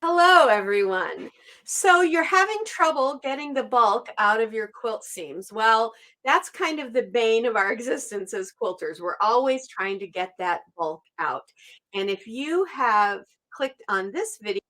Hello, everyone. So you're having trouble getting the bulk out of your quilt seams. Well, that's kind of the bane of our existence as quilters. We're always trying to get that bulk out. And if you have clicked on this video,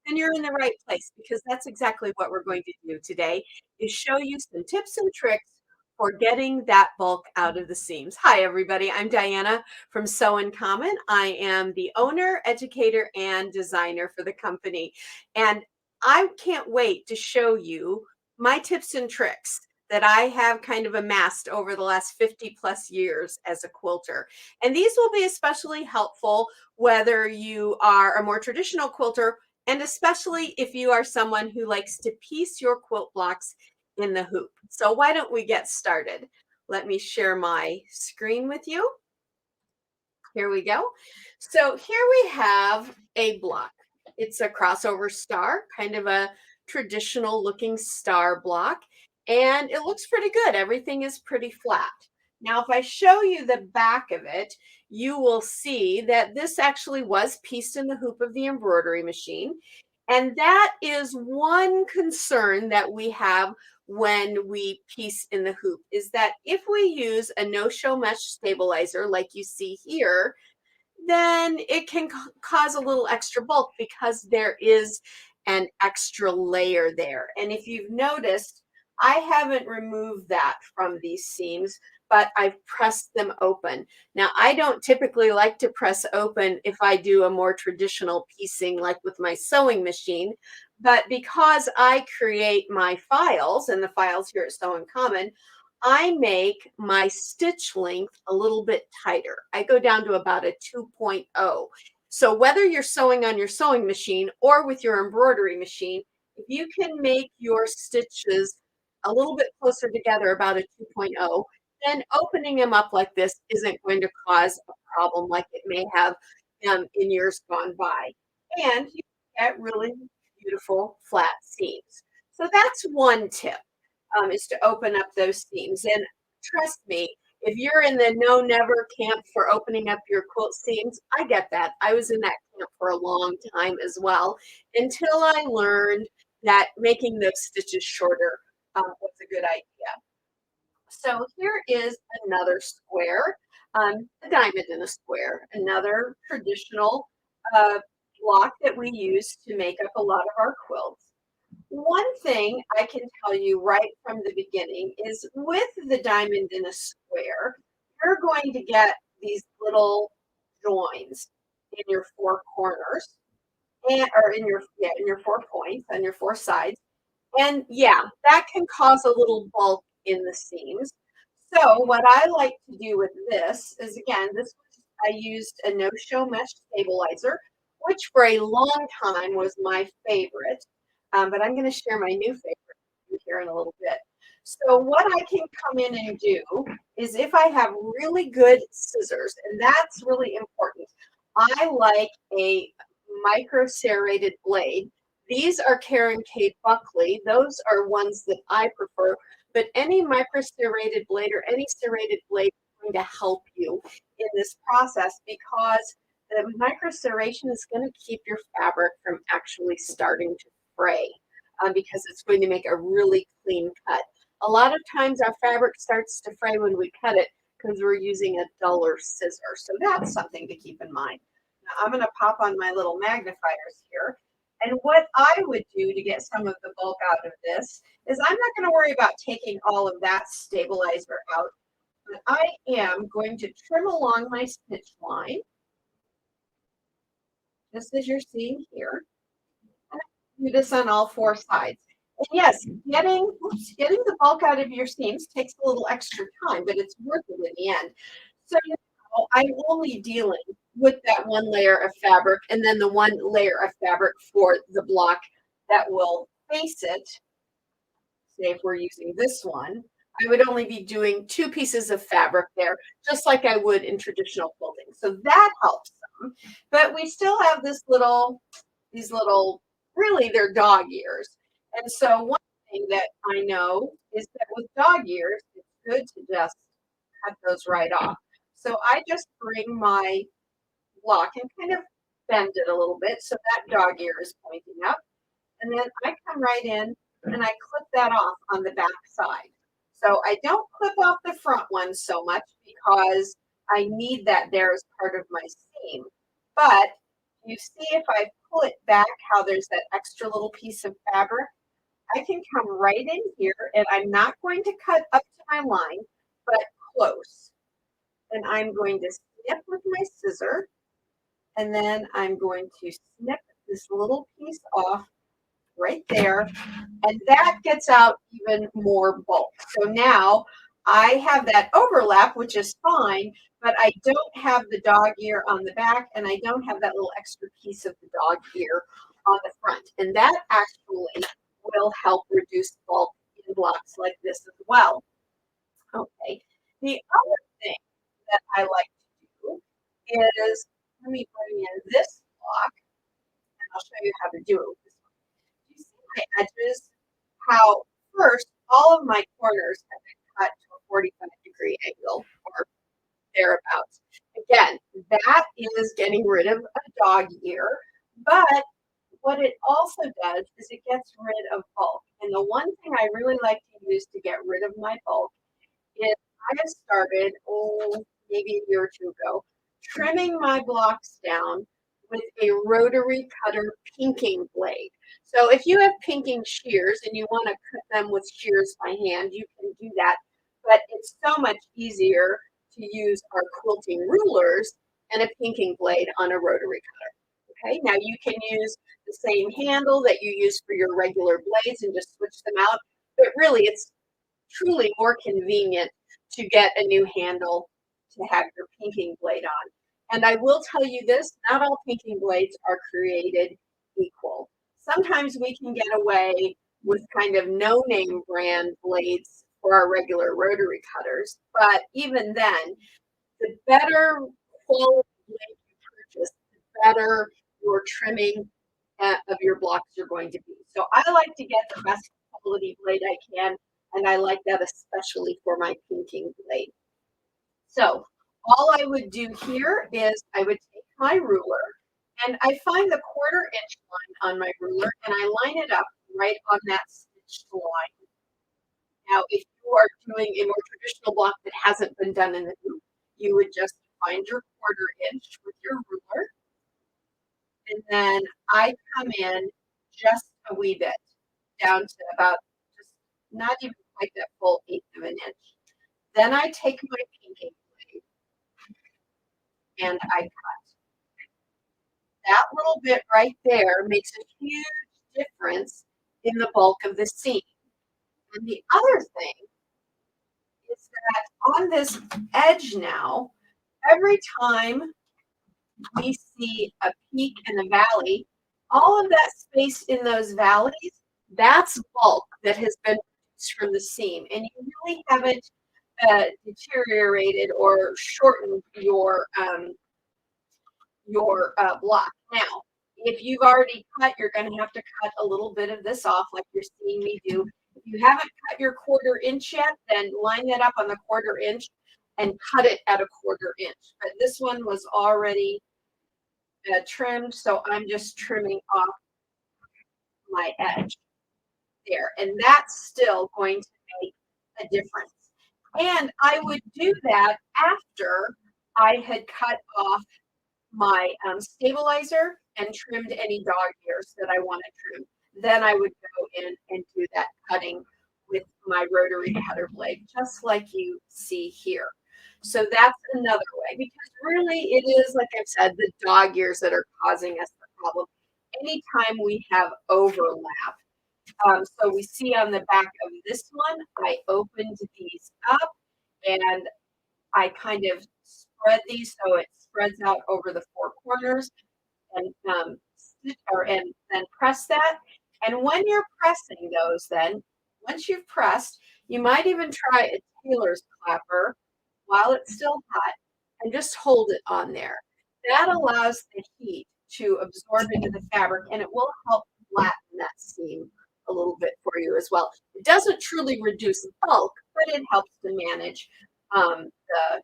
then you're in the right place because that's exactly what we're going to do today is show you some tips and tricks for getting that bulk out of the seams. Hi, everybody. I'm Diana from Sew in Common. I am the owner, educator, and designer for the company. And I can't wait to show you my tips and tricks that I have kind of amassed over the last 50 plus years as a quilter. And these will be especially helpful whether you are a more traditional quilter and especially if you are someone who likes to piece your quilt blocks in the hoop. So why don't we get started? Let me share my screen with you. Here we go. So here we have a block. It's a crossover star, kind of a traditional looking star block, and it looks pretty good. Everything is pretty flat. Now, if I show you the back of it, you will see that this actually was pieced in the hoop of the embroidery machine. And that is one concern that we have when we piece in the hoop is that if we use a no-show mesh stabilizer like you see here, then it can cause a little extra bulk because there is an extra layer there. And if you've noticed, I haven't removed that from these seams, but I've pressed them open. Now, I don't typically like to press open if I do a more traditional piecing like with my sewing machine, but because I create my files and the files here at Sew in Common, I make my stitch length a little bit tighter. I go down to about a 2.0. So whether you're sewing on your sewing machine or with your embroidery machine, if you can make your stitches a little bit closer together, about a 2.0, then opening them up like this isn't going to cause a problem like it may have in years gone by. And you get really beautiful flat seams. So that's one tip is to open up those seams. And trust me, if you're in the no never camp for opening up your quilt seams, I get that. I was in that camp for a long time as well until I learned that making those stitches shorter was a good idea. So here is another square, a diamond in a square, another traditional uh, block that we use to make up a lot of our quilts. One thing I can tell you right from the beginning is with the diamond in a square, you're going to get these little joins in your four corners and or in your 4 points on your four sides. And yeah, that can cause a little bulk in the seams. So what I like to do with this is again, I used a no-show mesh stabilizer, which for a long time was my favorite. But I'm going to share my new favorite here in a little bit. So what I can come in and do is if I have really good scissors, and that's really important. I like a micro-serrated blade. These are Karen K. Buckley. Those are ones that I prefer, but any micro-serrated blade or any serrated blade is going to help you in this process because the micro-serration is going to keep your fabric from actually starting to fray because it's going to make a really clean cut. A lot of times our fabric starts to fray when we cut it because we're using a duller scissor. So that's something to keep in mind. Now I'm going to pop on my little magnifiers here. And what I would do to get some of the bulk out of this is I'm not going to worry about taking all of that stabilizer out, but I am going to trim along my stitch line, just as you're seeing here. And I do this on all four sides. And yes, getting the bulk out of your seams takes a little extra time, but it's worth it in the end. So I'm only dealing with that one layer of fabric and then the one layer of fabric for the block that will face it. Say if we're using this one, I would only be doing two pieces of fabric there, just like I would in traditional quilting. So that helps them. But we still have these little, really they're dog ears. And so one thing that I know is that with dog ears, it's good to just cut those right off. So I just bring my block and kind of bend it a little bit so that dog ear is pointing up. And then I come right in and I clip that off on the back side. So I don't clip off the front one so much because I need that there as part of my seam. But you see if I pull it back how there's that extra little piece of fabric, I can come right in here and I'm not going to cut up to my line, but close. And I'm going to snip with my scissor and then I'm going to snip this little piece off right there, and that gets out even more bulk. So now I have that overlap, which is fine, but I don't have the dog ear on the back, and I don't have that little extra piece of the dog ear on the front. And that actually will help reduce bulk in blocks like this as well. Okay. The other thing that I like to do is, let me bring in this block, and I'll show you how to do it with this one. You see my edges, how first all of my corners have been cut to a 45-degree angle or thereabouts. Again, that is getting rid of a dog ear, but what it also does is it gets rid of bulk. And the one thing I really like to use to get rid of my bulk is I have started, maybe a year or two ago, trimming my blocks down with a rotary cutter pinking blade. So if you have pinking shears and you want to cut them with shears by hand, you can do that. But it's so much easier to use our quilting rulers and a pinking blade on a rotary cutter. Okay, now you can use the same handle that you use for your regular blades and just switch them out. But really, it's truly more convenient to get a new handle to have your pinking blade on. And I will tell you this, not all pinking blades are created equal. Sometimes we can get away with kind of no-name brand blades for our regular rotary cutters, but even then, the better quality blade you purchase, the better your trimming of your blocks are going to be. So I like to get the best quality blade I can, and I like that especially for my pinking blade. So all I would do here is I would take my ruler and I find the 1/4 inch line on my ruler and I line it up right on that stitched line. Now, if you are doing a more traditional block that hasn't been done in the hoop, you would just find your 1/4 inch with your ruler, and then I come in just a wee bit down to about just not even quite that full 1/8 of an inch. Then I take my pinking blade and I cut. That little bit right there makes a huge difference in the bulk of the seam. And the other thing is that on this edge now, every time we see a peak and a valley, all of that space in those valleys, that's bulk that has been reduced from the seam. And you really haven't deteriorated or shortened your block. Now, if you've already cut, you're going to have to cut a little bit of this off like you're seeing me do. If you haven't cut your 1/4 inch yet, then line that up on the 1/4 inch and cut it at a 1/4 inch. But this one was already trimmed, so I'm just trimming off my edge there. And that's still going to make a difference. And I would do that after I had cut off my stabilizer and trimmed any dog ears that I want to trim. Then I would go in and do that cutting with my rotary cutter blade, just like you see here. So that's another way, because really it is, like I've said, the dog ears that are causing us the problem. Anytime we have overlap. So we see on the back of this one, I opened these up and I kind of spread these so it spreads out over the 4 corners and and then press that. And when you're pressing those, then once you've pressed, you might even try a tailor's clapper while it's still hot and just hold it on there. That allows the heat to absorb into the fabric and it will help flatten that seam a little bit for you as well. It doesn't truly reduce bulk, but it helps to manage the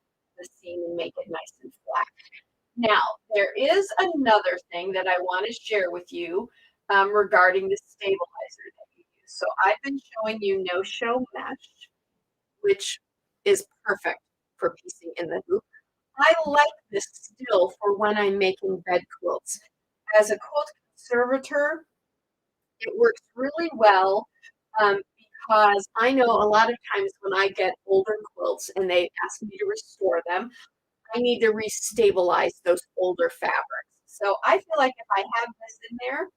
seam and make it nice and flat. Now, there is another thing that I want to share with you regarding the stabilizer that you use. So I've been showing you no-show mesh, which is perfect for piecing in the hoop. I like this still for when I'm making bed quilts. As a quilt conservator, it works really well because I know a lot of times when I get older quilts and they ask me to restore them, I need to restabilize those older fabrics. So I feel like if I have this in there,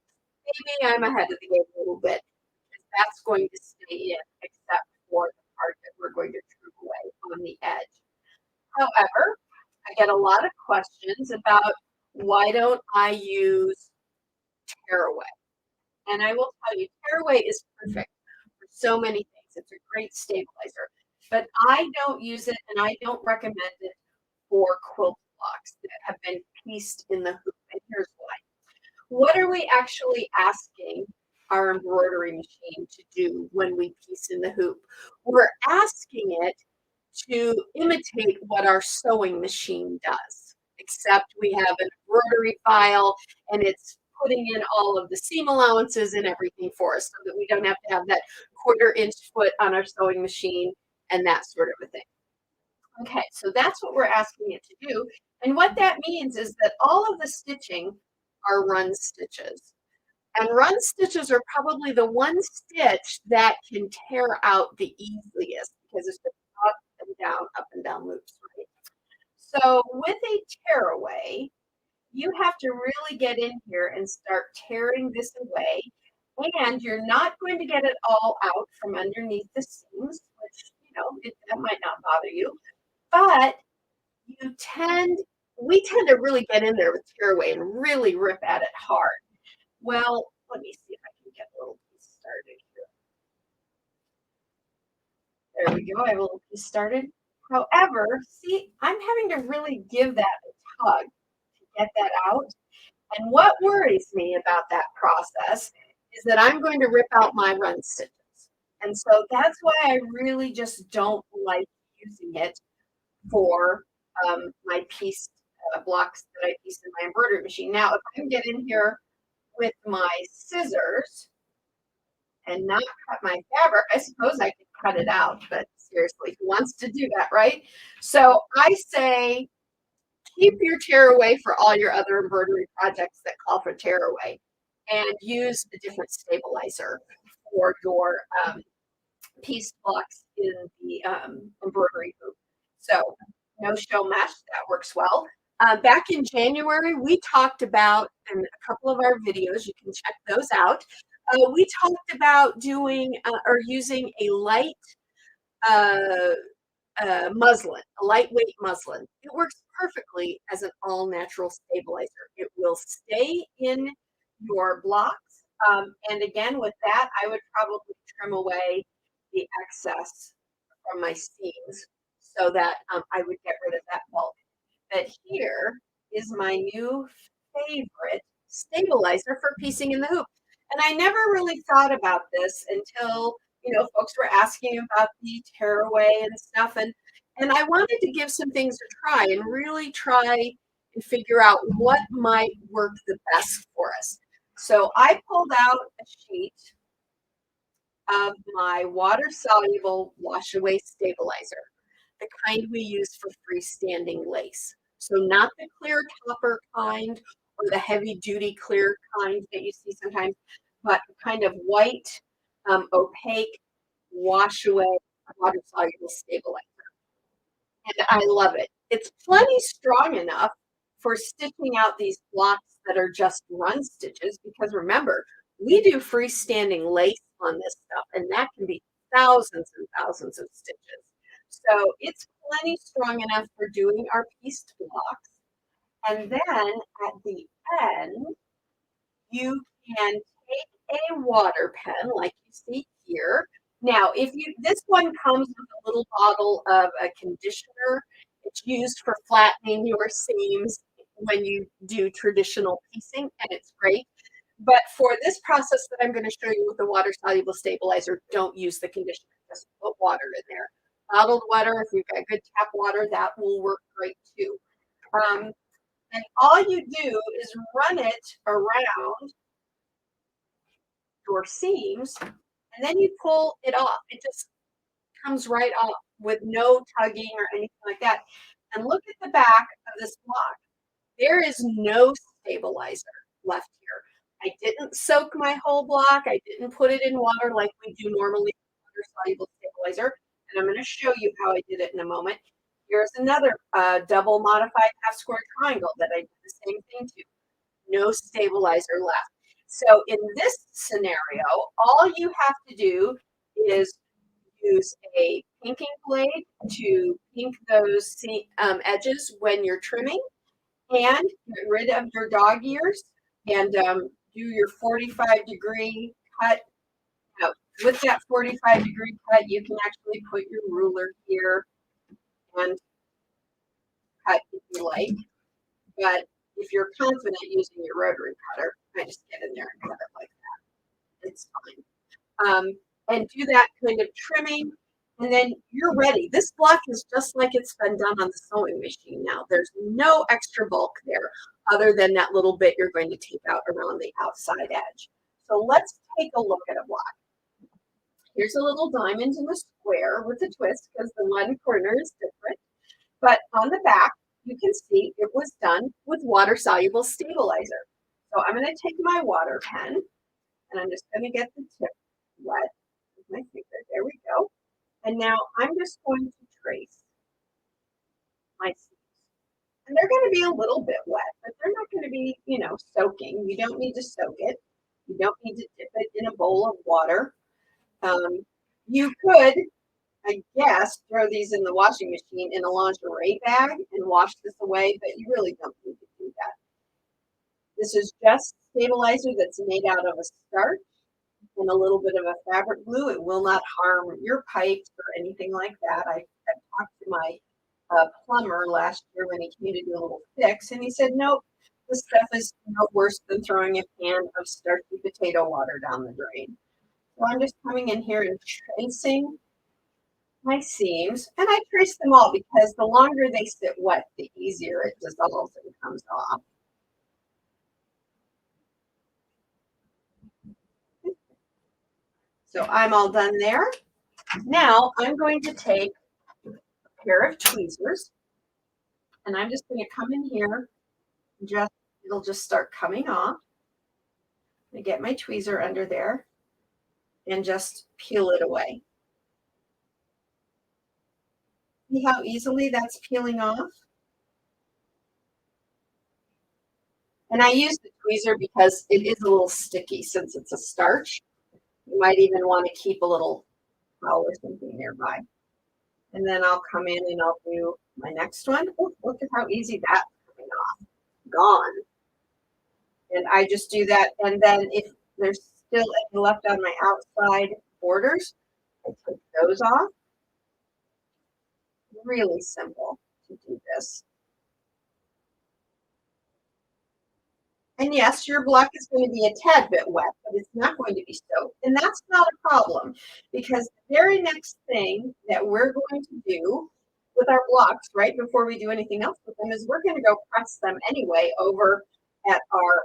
maybe I'm ahead of the game a little bit because that's going to stay in, except for the part that we're going to trim away on the edge. However, I get a lot of questions about why don't I use tearaway? And I will tell you, tearaway is perfect for so many things. It's a great stabilizer, but I don't use it and I don't recommend it for quilt blocks that have been pieced in the hoop. And here's why. What are we actually asking our embroidery machine to do when we piece in the hoop? We're asking it to imitate what our sewing machine does, except we have an embroidery file and it's putting in all of the seam allowances and everything for us so that we don't have to have that 1/4 inch foot on our sewing machine and that sort of a thing. Okay, so that's what we're asking it to do. And what that means is that all of the stitching are run stitches. And run stitches are probably the one stitch that can tear out the easiest because it's just up and down loops, right? So with a tearaway, you have to really get in here and start tearing this away. And you're not going to get it all out from underneath the seams, which, that might not bother you. But you tend we tend to really get in there with tearaway and really rip at it hard. Well, let me see if I can get a little piece started here. There we go. I have a little piece started. However, see, I'm having to really give that a tug to get that out. And what worries me about that process is that I'm going to rip out my run stitches. And so that's why I really just don't like using it for my piece blocks that I piece in my embroidery machine. Now, if I can get in here with my scissors and not cut my fabric, I suppose I could cut it out, but seriously, who wants to do that, right? So I say keep your tearaway for all your other embroidery projects that call for tearaway and use a different stabilizer for your piece blocks in the embroidery hoop. So no show mesh, that works well. Back in January, we talked about, in a couple of our videos, you can check those out. We talked about doing or using a light uh, muslin, a lightweight muslin. It works perfectly as an all natural stabilizer. It will stay in your blocks. And again, with that, I would probably trim away the excess from my seams so that I would get rid of that bulk. But here is my new favorite stabilizer for piecing in the hoop. And I never really thought about this until, folks were asking about the tearaway and stuff. And I wanted to give some things a try and really try and figure out what might work the best for us. So I pulled out a sheet of my water soluble wash away stabilizer, the kind we use for freestanding lace. So not the clear topper kind or the heavy duty clear kind that you see sometimes, but kind of white, opaque, wash away water soluble stabilizer. And I love it. It's plenty strong enough for stitching out these blocks that are just run stitches because remember, we do freestanding lace on this stuff, and that can be thousands and thousands of stitches. So it's plenty strong enough for doing our pieced blocks. And then at the end, you can take a water pen like you see here. Now, this one comes with a little bottle of a conditioner. It's used for flattening your seams when you do traditional piecing, and it's great. But for this process that I'm going to show you with the water soluble stabilizer, don't use the conditioner. Just put water in there. Bottled water, if you've got good tap water, that will work great too. Um, And all you do is run it around your seams, and then you pull it off. It just comes right off with no tugging or anything like that. And look at the back of this block. There is no stabilizer left here. I didn't soak my whole block. I didn't put it in water like we do normally with water-soluble stabilizer. And I'm going to show you how I did it in a moment. Here's another double modified half square triangle that I did the same thing to. No stabilizer left. So in this scenario, all you have to do is use a pinking blade to pink those edges when you're trimming, and get rid of your dog ears, and do your 45-degree cut. Now, with that 45-degree cut, you can actually put your ruler here and cut if you like. But if you're confident using your rotary cutter, I just get in there and cut it like that. It's fine. And do that kind of trimming, and then you're ready. This block is just like it's been done on the sewing machine now. There's no extra bulk there other than that little bit you're going to tape out around the outside edge. So let's take a look at a block. Here's a little diamond in a square with a twist because the one corner is different. But on the back, you can see it was done with water-soluble stabilizer. So I'm going to take my water pen, and I'm just going to get the tip wet with my finger. There we go. And now I'm just going to trace my seams. And they're going to be a little bit wet, but they're not going to be, soaking. You don't need to soak it. You don't need to dip it in a bowl of water. You could, I guess, throw these in the washing machine in a lingerie bag and wash this away, but you really don't need to do that. This is just stabilizer that's made out of a starch and a little bit of a fabric glue. It will not harm your pipes or anything like that. I talked to my plumber last year when he came to do a little fix, and he said, nope, this stuff is no worse than throwing a can of starchy potato water down the drain. So I'm just coming in here and tracing my seams, and I trace them all because the longer they sit wet, the easier it dissolves and comes off. So I'm all done there. Now I'm going to take a pair of tweezers, and I'm just going to come in here, it'll just start coming off. I get my tweezer under there and just peel it away. See how easily that's peeling off? And I use the tweezer because it is a little sticky since it's a starch. You might even want to keep a little towel or something nearby. And then I'll come in and I'll do my next one. Oh, look at how easy that's coming off. Gone. And I just do that. And then if there's still any left on my outside borders, I take those off. Really simple to do this. And yes, your block is going to be a tad bit wet, but it's not going to be soaked. And that's not a problem because the very next thing that we're going to do with our blocks right before we do anything else with them is we're going to go press them anyway over at our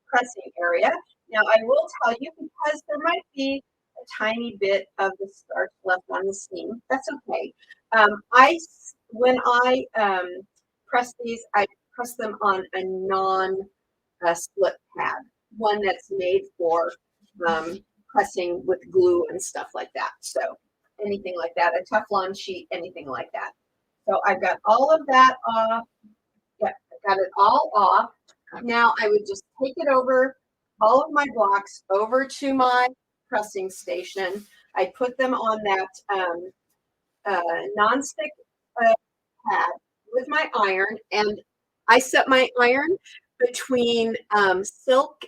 pressing area. Now, I will tell you, because there might be a tiny bit of the starch left on the seam, that's okay. When I press these, I press them on a non-split pad, one that's made for pressing with glue and stuff like that. So anything like that, a Teflon sheet, anything like that. So I've got all of that off. Yep, I've got it all off. Now I would just take it over, all of my blocks over to my pressing station. I put them on that non-stick pad with my iron, and I set my iron between silk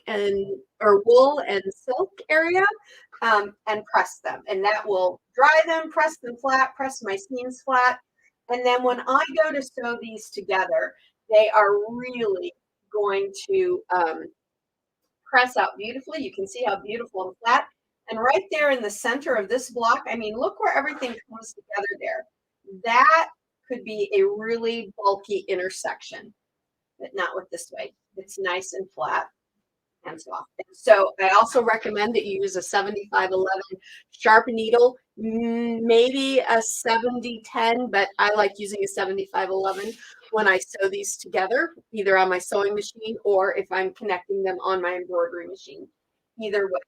or wool and silk area, and press them, and that will dry them, press them flat, press my seams flat. And then when I go to sew these together, they are really going to press out beautifully. You can see how beautiful and flat. And right there in the center of this block, I mean, look where everything comes together there. That could be a really bulky intersection. but not with this way. It's nice and flat and soft. So I also recommend that you use a 7511 sharp needle, maybe a 7010, but I like using a 7511 when I sew these together, either on my sewing machine or if I'm connecting them on my embroidery machine. Either way.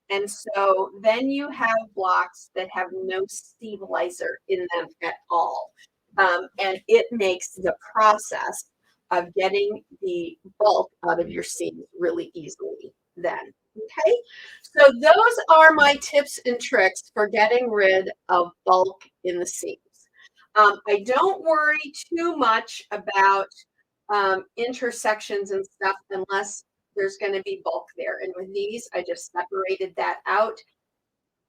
And so then you have blocks that have no stabilizer in them at all. And it makes the process of getting the bulk out of your seams really easily then. Okay, so those are my tips and tricks for getting rid of bulk in the seams. I don't worry too much about intersections and stuff unless there's going to be bulk there. And with these, I just separated that out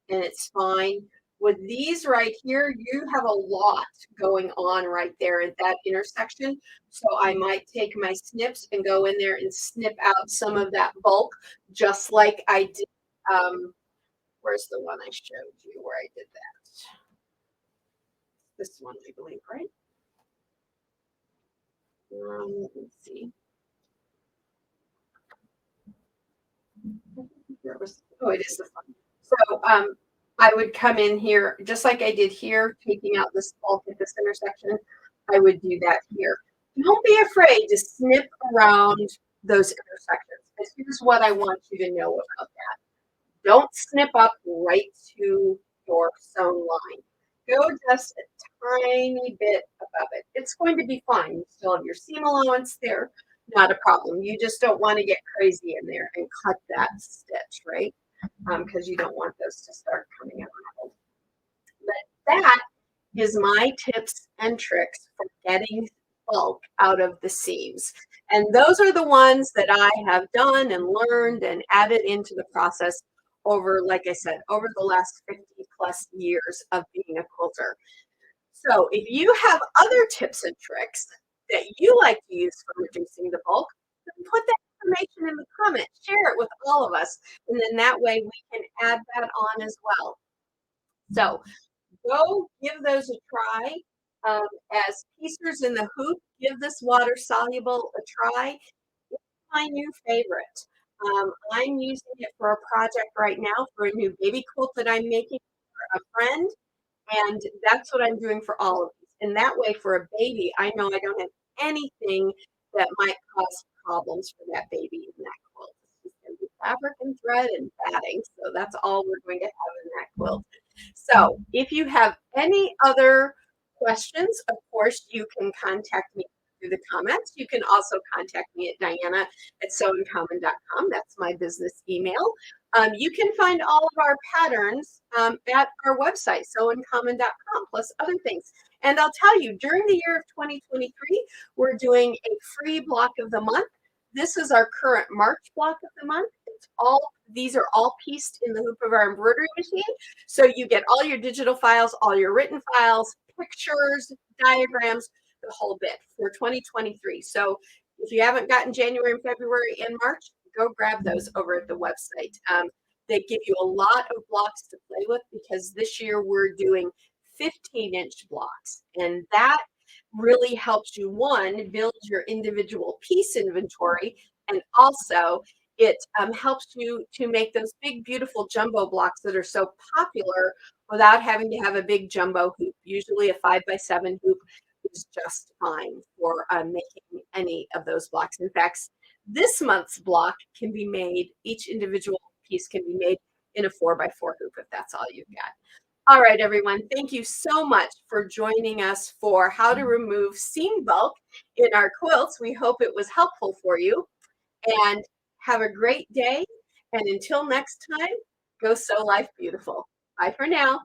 and it's fine. With these right here, you have a lot going on right there at that intersection. So I might take my snips and go in there and snip out some of that bulk, just like I did. Where's the one I showed you where I did that? This one, I believe, right? Let's see. Oh, it is this one. So I would come in here, just like I did here, taking out this bulk at this intersection. I would do that here. Don't be afraid to snip around those intersections. Because here's what I want you to know about that. Don't snip up right to your sewn line. Go just a tiny bit above it. It's going to be fine. You still have your seam allowance there. Not a problem. You just don't want to get crazy in there and cut that stitch, right? Because you don't want those to start coming out. But that is my tips and tricks for getting bulk out of the seams. And those are the ones that I have done and learned and added into the process over, like I said, over the last 50 plus years of being a quilter. So if you have other tips and tricks that you like to use for reducing the bulk, then put that information in the comments, share it with all of us, and then that way we can add that on as well. So go give those a try. As piecers in the hoop, give this water soluble a try. It's my new favorite. I'm using it for a project right now for a new baby quilt that I'm making for a friend. And that's what I'm doing for all of these. And that way, for a baby, I know I don't have anything that might cause problems for that baby in that quilt. It's just going to be fabric and thread and batting. So that's all we're going to have in that quilt. So if you have any other questions, of course, you can contact me through the comments. You can also contact me at diana@sewincommon.com. That's my business email. You can find all of our patterns at our website, sewincommon.com, plus other things. And I'll tell you, during the year of 2023, we're doing a free block of the month. This is our current March block of the month. These are all pieced in the hoop of our embroidery machine. So you get all your digital files, all your written files, pictures, diagrams, the whole bit for 2023. So if you haven't gotten January and February and March, go grab those over at the website. They give you a lot of blocks to play with because this year we're doing 15-inch blocks. And that really helps you, one, build your individual piece inventory, and also it helps you to make those big, beautiful jumbo blocks that are so popular without having to have a big jumbo hoop. Usually a 5x7 hoop is just fine for making any of those blocks. In fact, this month's block can be made, each individual piece can be made in a 4x4 hoop if that's all you've got. All right, everyone, thank you so much for joining us for how to remove seam bulk in our quilts. We hope it was helpful for you, and have a great day. And until next time, go sew life beautiful. Bye for now.